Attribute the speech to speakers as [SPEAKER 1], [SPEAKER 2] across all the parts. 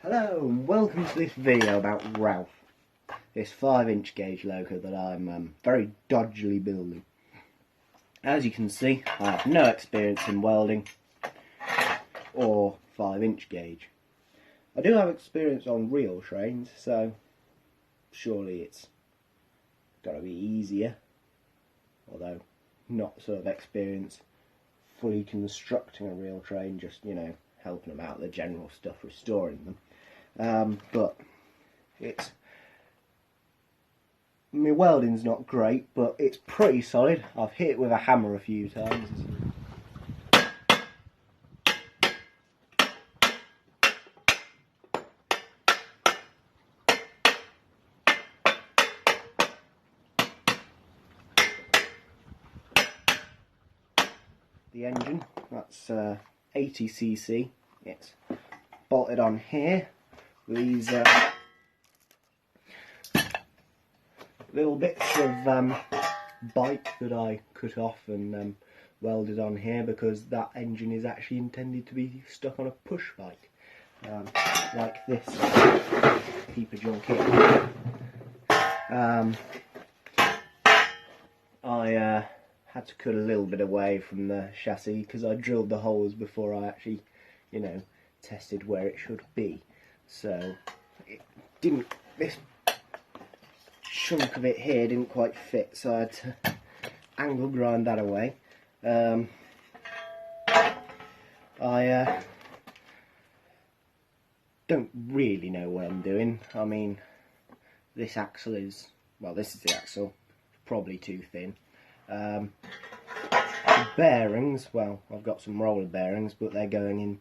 [SPEAKER 1] Hello and welcome to this video about Ralph, this 5-inch gauge loco that I'm very dodgily building. As you can see, I have no experience in welding or 5-inch gauge. I do have experience on real trains, so surely it's got to be easier, although not sort of experience fully constructing a real train, just, you know, helping them out with the general stuff, restoring them. But it's, my welding's not great, but it's pretty solid. I've hit it with a hammer a few times. The engine, that's 80cc. It's bolted on here with these little bits of bike that I cut off and welded on here, because that engine is actually intended to be stuck on a push bike, like this heap of junk here. I had to cut a little bit away from the chassis because I drilled the holes before I actually, you know, tested where it should be. So it didn't, this chunk of it here didn't quite fit, so I had to angle grind that away. I don't really know what I'm doing. I mean, this axle is, well, this is the axle, probably too thin. The bearings, well, I've got some roller bearings, but they're going in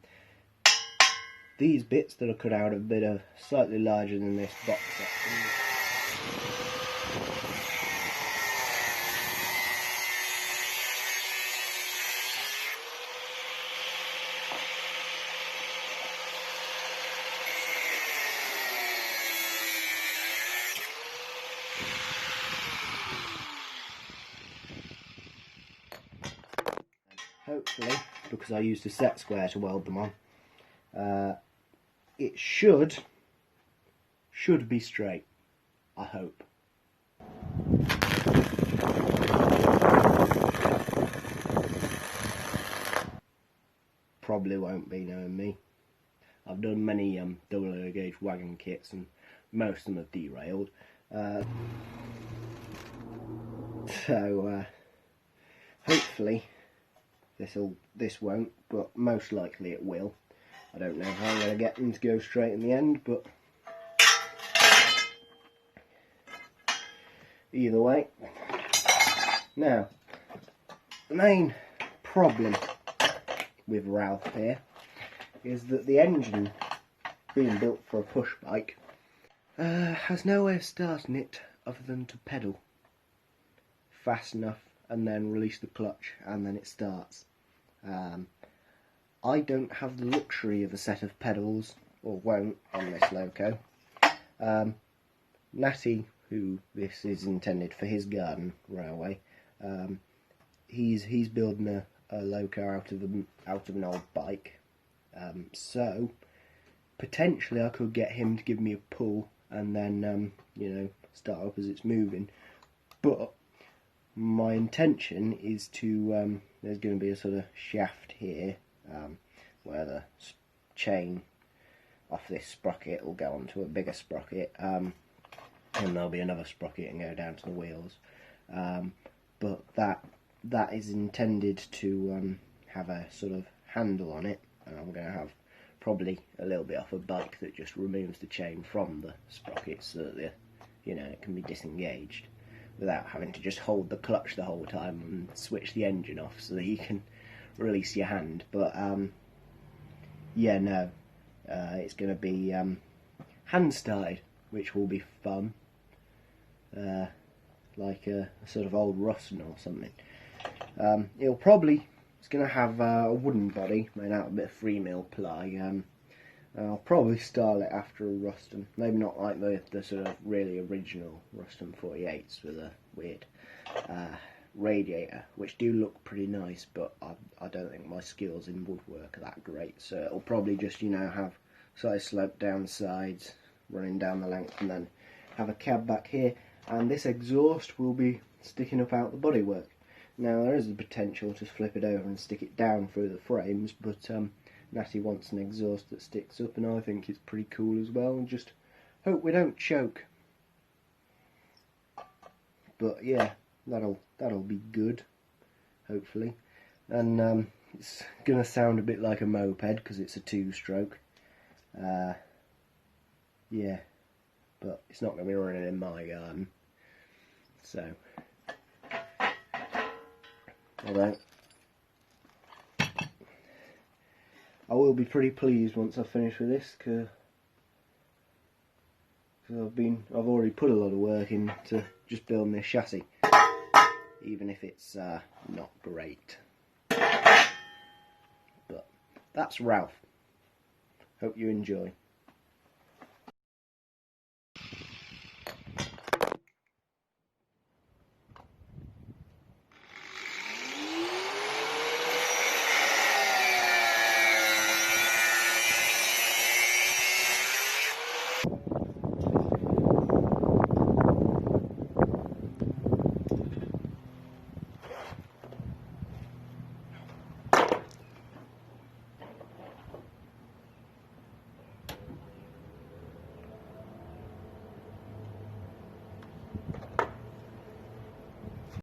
[SPEAKER 1] these bits that are cut out a bit of slightly larger than this box section. Hopefully, because I used a set square to weld them on, it should be straight, I hope. Probably won't be, knowing me. I've done many double gauge wagon kits and most of them have derailed. So hopefully this won't, but most likely it will. I don't know how I'm going to get them to go straight in the end, but either way. Now, the main problem with Ralph here is that the engine, being built for a push bike, has no way of starting it other than to pedal fast enough and then release the clutch and then it starts. I don't have the luxury of a set of pedals, or won't, on this loco. Natty, who this is intended for his garden railway, he's building a loco out of an old bike. So potentially I could get him to give me a pull and then you know, start up as it's moving. But my intention is to, there's going to be a sort of shaft here, where the chain off this sprocket will go onto a bigger sprocket, and there'll be another sprocket and go down to the wheels. But that is intended to have a sort of handle on it, and I'm going to have probably a little bit off a bike that just removes the chain from the sprocket so that you know, it can be disengaged without having to just hold the clutch the whole time and switch the engine off so that you can release your hand. But yeah, no, it's going to be hand started, which will be fun, like a sort of old Ruston or something. It's going to have a wooden body made out of a bit of 3mm ply. I'll probably style it after a Ruston, maybe not like the sort of really original Ruston 48s with a weird radiator, which do look pretty nice, but I don't think my skills in woodwork are that great, so it'll probably just, you know, have side slope down the sides, running down the length, and then have a cab back here, and this exhaust will be sticking up out the bodywork. Now there is the potential to flip it over and stick it down through the frames, but Natty wants an exhaust that sticks up, and I think it's pretty cool as well, and just hope we don't choke. But yeah, that'll be good, hopefully. And it's gonna sound a bit like a moped because it's a 2-stroke. Yeah, but it's not gonna be running in my garden. So, although I will be pretty pleased once I finish with this, because I've already put a lot of work into just building this chassis, even if it's not great. But that's Ralph. Hope you enjoy.